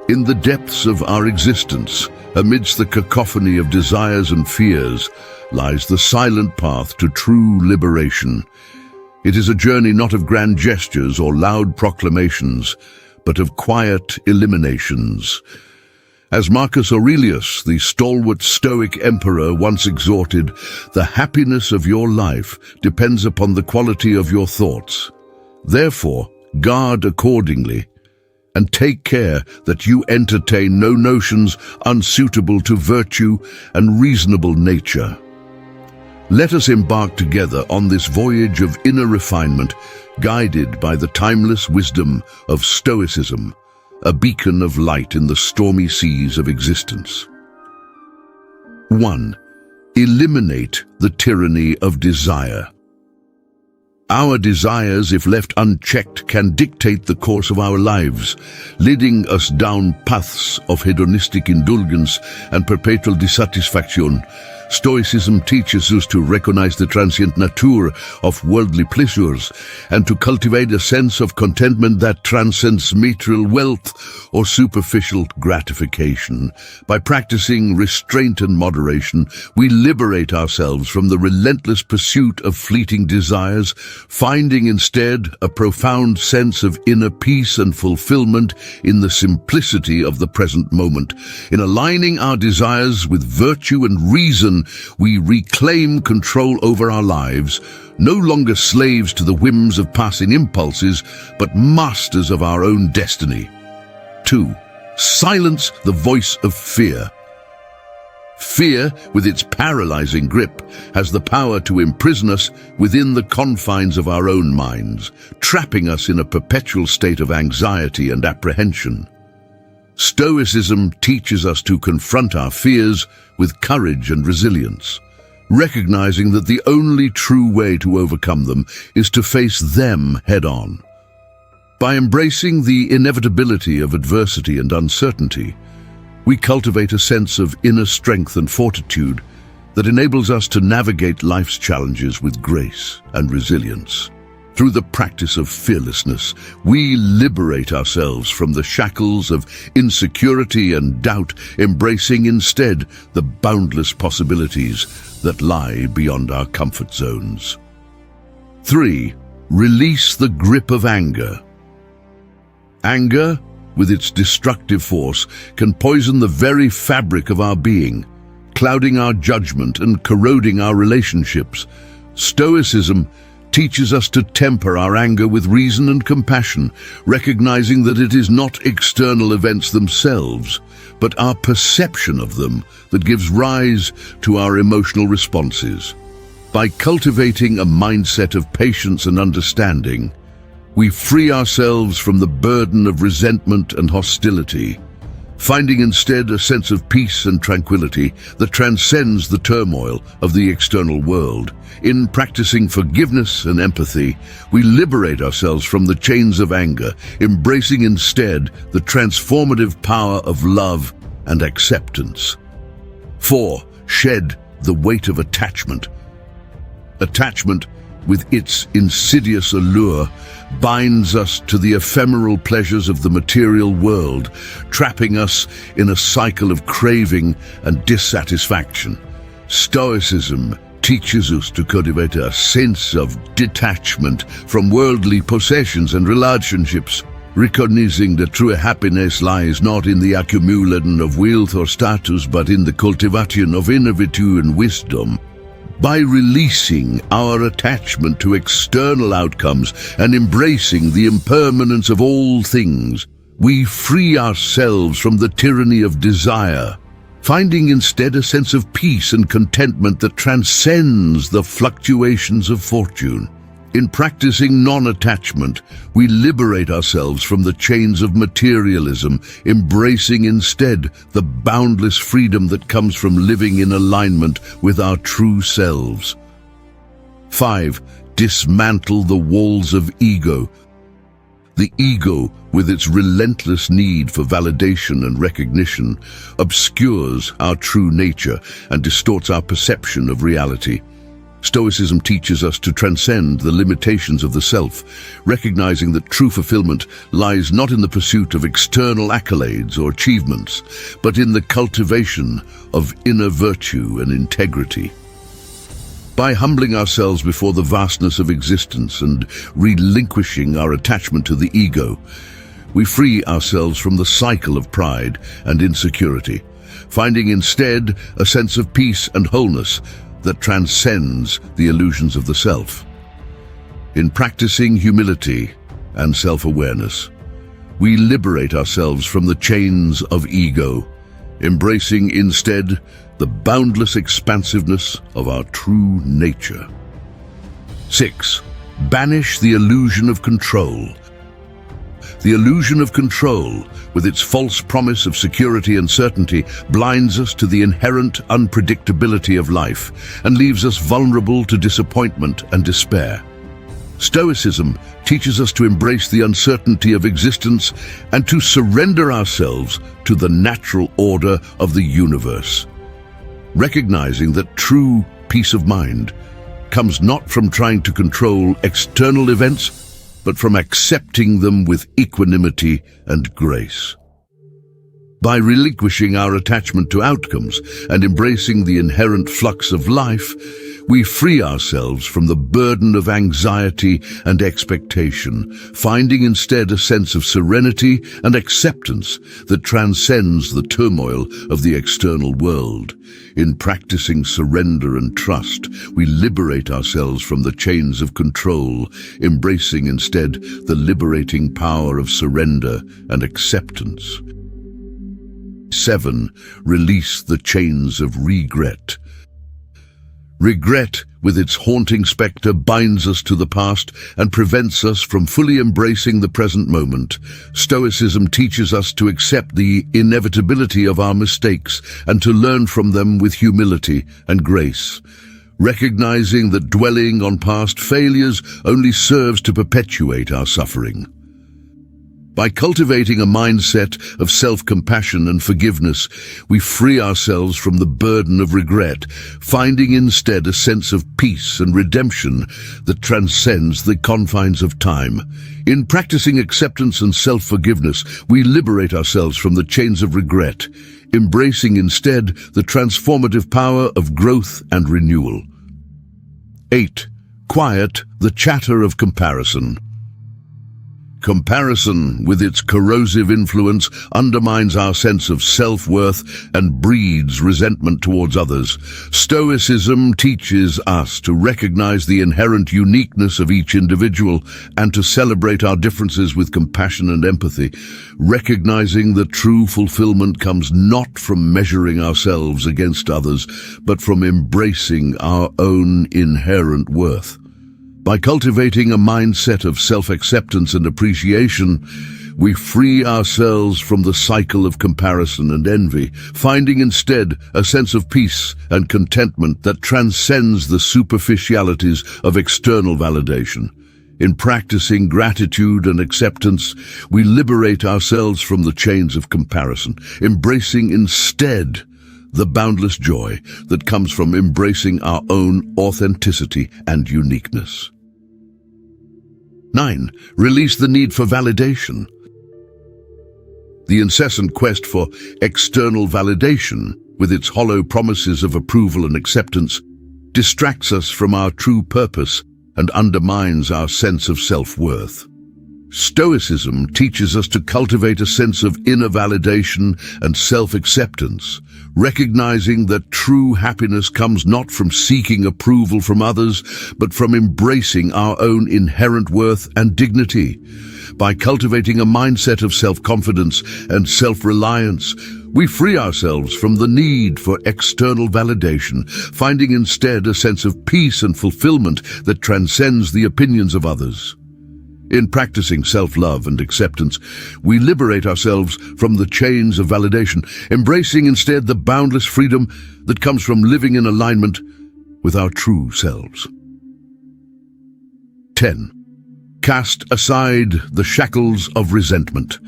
In the depths of our existence, amidst the cacophony of desires and fears, lies the silent path to true liberation. It is a journey not of grand gestures or loud proclamations, but of quiet eliminations. As Marcus Aurelius, the stalwart Stoic emperor, once exhorted, the happiness of your life depends upon the quality of your thoughts. Therefore, guard accordingly, and take care that you entertain no notions unsuitable to virtue and reasonable nature. Let us embark together on this voyage of inner refinement, guided by the timeless wisdom of Stoicism, a beacon of light in the stormy seas of existence. 1. Eliminate the tyranny of desire. Our desires, if left unchecked, can dictate the course of our lives, leading us down paths of hedonistic indulgence and perpetual dissatisfaction. Stoicism teaches us to recognize the transient nature of worldly pleasures and to cultivate a sense of contentment that transcends material wealth or superficial gratification. By practicing restraint and moderation, we liberate ourselves from the relentless pursuit of fleeting desires, finding instead a profound sense of inner peace and fulfillment in the simplicity of the present moment. In aligning our desires with virtue and reason, we reclaim control over our lives, no longer slaves to the whims of passing impulses, but masters of our own destiny. 2. Silence the voice of fear. Fear, with its paralyzing grip, has the power to imprison us within the confines of our own minds, trapping us in a perpetual state of anxiety and apprehension. Stoicism teaches us to confront our fears with courage and resilience, recognizing that the only true way to overcome them is to face them head-on. By embracing the inevitability of adversity and uncertainty, we cultivate a sense of inner strength and fortitude that enables us to navigate life's challenges with grace and resilience. Through the practice of fearlessness, we liberate ourselves from the shackles of insecurity and doubt, embracing instead the boundless possibilities that lie beyond our comfort zones. 3. Release the grip of anger. Anger, with its destructive force, can poison the very fabric of our being, clouding our judgment and corroding our relationships. Stoicism teaches us to temper our anger with reason and compassion, recognizing that it is not external events themselves, but our perception of them that gives rise to our emotional responses. By cultivating a mindset of patience and understanding, we free ourselves from the burden of resentment and hostility, finding instead a sense of peace and tranquility that transcends the turmoil of the external world. In practicing forgiveness and empathy, we liberate ourselves from the chains of anger, embracing instead the transformative power of love and acceptance. 4. Shed the weight of attachment. Attachment, with its insidious allure, binds us to the ephemeral pleasures of the material world, trapping us in a cycle of craving and dissatisfaction. Stoicism teaches us to cultivate a sense of detachment from worldly possessions and relationships, recognizing that true happiness lies not in the accumulation of wealth or status, but in the cultivation of inner virtue and wisdom. By releasing our attachment to external outcomes and embracing the impermanence of all things, we free ourselves from the tyranny of desire, finding instead a sense of peace and contentment that transcends the fluctuations of fortune. In practicing non-attachment, we liberate ourselves from the chains of materialism, embracing instead the boundless freedom that comes from living in alignment with our true selves. 5. Dismantle the walls of ego. The ego, with its relentless need for validation and recognition, obscures our true nature and distorts our perception of reality. Stoicism teaches us to transcend the limitations of the self, recognizing that true fulfillment lies not in the pursuit of external accolades or achievements, but in the cultivation of inner virtue and integrity. By humbling ourselves before the vastness of existence and relinquishing our attachment to the ego, we free ourselves from the cycle of pride and insecurity, finding instead a sense of peace and wholeness that transcends the illusions of the self. In practicing humility and self-awareness, we liberate ourselves from the chains of ego, embracing instead the boundless expansiveness of our true nature. 6. Banish the illusion of control. The illusion of control, with its false promise of security and certainty, blinds us to the inherent unpredictability of life and leaves us vulnerable to disappointment and despair. Stoicism teaches us to embrace the uncertainty of existence and to surrender ourselves to the natural order of the universe, recognizing that true peace of mind comes not from trying to control external events, but from accepting them with equanimity and grace. By relinquishing our attachment to outcomes and embracing the inherent flux of life, we free ourselves from the burden of anxiety and expectation, finding instead a sense of serenity and acceptance that transcends the turmoil of the external world. In practicing surrender and trust, we liberate ourselves from the chains of control, embracing instead the liberating power of surrender and acceptance. 7. Release the chains of regret. Regret, with its haunting spectre, binds us to the past and prevents us from fully embracing the present moment. Stoicism teaches us to accept the inevitability of our mistakes and to learn from them with humility and grace, recognizing that dwelling on past failures only serves to perpetuate our suffering. By cultivating a mindset of self-compassion and forgiveness, we free ourselves from the burden of regret, finding instead a sense of peace and redemption that transcends the confines of time. In practicing acceptance and self-forgiveness, we liberate ourselves from the chains of regret, embracing instead the transformative power of growth and renewal. 8. Quiet the chatter of comparison. Comparison, with its corrosive influence, undermines our sense of self-worth and breeds resentment towards others. Stoicism teaches us to recognize the inherent uniqueness of each individual and to celebrate our differences with compassion and empathy, recognizing that true fulfillment comes not from measuring ourselves against others, but from embracing our own inherent worth. By cultivating a mindset of self-acceptance and appreciation, we free ourselves from the cycle of comparison and envy, finding instead a sense of peace and contentment that transcends the superficialities of external validation. In practicing gratitude and acceptance, we liberate ourselves from the chains of comparison, embracing instead the boundless joy that comes from embracing our own authenticity and uniqueness. 9. Release the need for validation. The incessant quest for external validation, with its hollow promises of approval and acceptance, distracts us from our true purpose and undermines our sense of self-worth. Stoicism teaches us to cultivate a sense of inner validation and self-acceptance, recognizing that true happiness comes not from seeking approval from others, but from embracing our own inherent worth and dignity. By cultivating a mindset of self-confidence and self-reliance, we free ourselves from the need for external validation, finding instead a sense of peace and fulfillment that transcends the opinions of others. In practicing self-love and acceptance, we liberate ourselves from the chains of validation, embracing instead the boundless freedom that comes from living in alignment with our true selves. 10. Cast aside the shackles of resentment.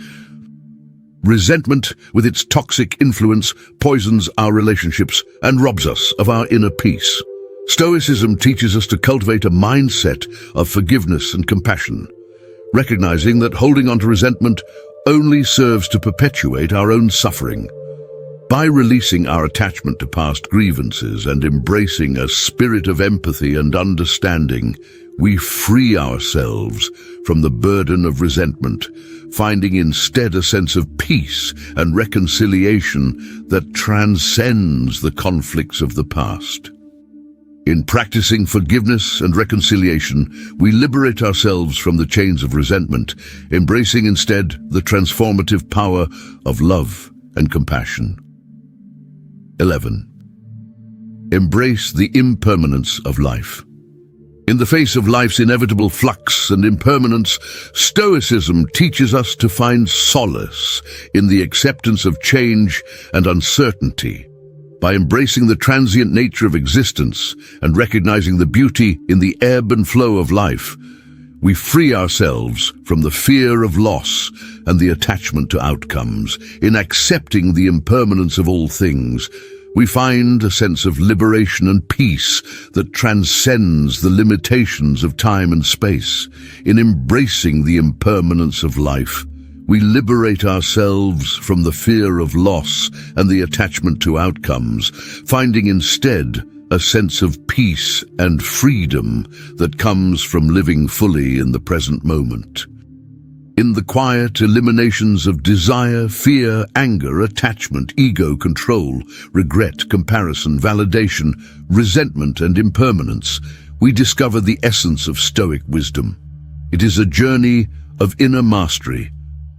Resentment, with its toxic influence, poisons our relationships and robs us of our inner peace. Stoicism teaches us to cultivate a mindset of forgiveness and compassion, recognizing that holding on to resentment only serves to perpetuate our own suffering. By releasing our attachment to past grievances and embracing a spirit of empathy and understanding, we free ourselves from the burden of resentment, finding instead a sense of peace and reconciliation that transcends the conflicts of the past. In practicing forgiveness and reconciliation, we liberate ourselves from the chains of resentment, embracing instead the transformative power of love and compassion. 11. Embrace the impermanence of life. In the face of life's inevitable flux and impermanence, Stoicism teaches us to find solace in the acceptance of change and uncertainty. By embracing the transient nature of existence and recognizing the beauty in the ebb and flow of life, we free ourselves from the fear of loss and the attachment to outcomes. In accepting the impermanence of all things, we find a sense of liberation and peace that transcends the limitations of time and space. In embracing the impermanence of life, we liberate ourselves from the fear of loss and the attachment to outcomes, finding instead a sense of peace and freedom that comes from living fully in the present moment. In the quiet eliminations of desire, fear, anger, attachment, ego, control, regret, comparison, validation, resentment, and impermanence, we discover the essence of Stoic wisdom. It is a journey of inner mastery,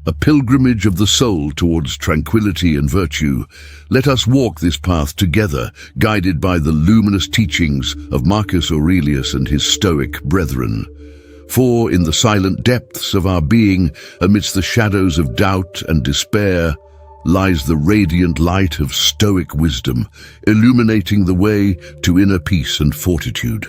a pilgrimage of the soul towards tranquility and virtue. Let us walk this path together, guided by the luminous teachings of Marcus Aurelius and his Stoic brethren. For in the silent depths of our being, amidst the shadows of doubt and despair, lies the radiant light of Stoic wisdom, illuminating the way to inner peace and fortitude.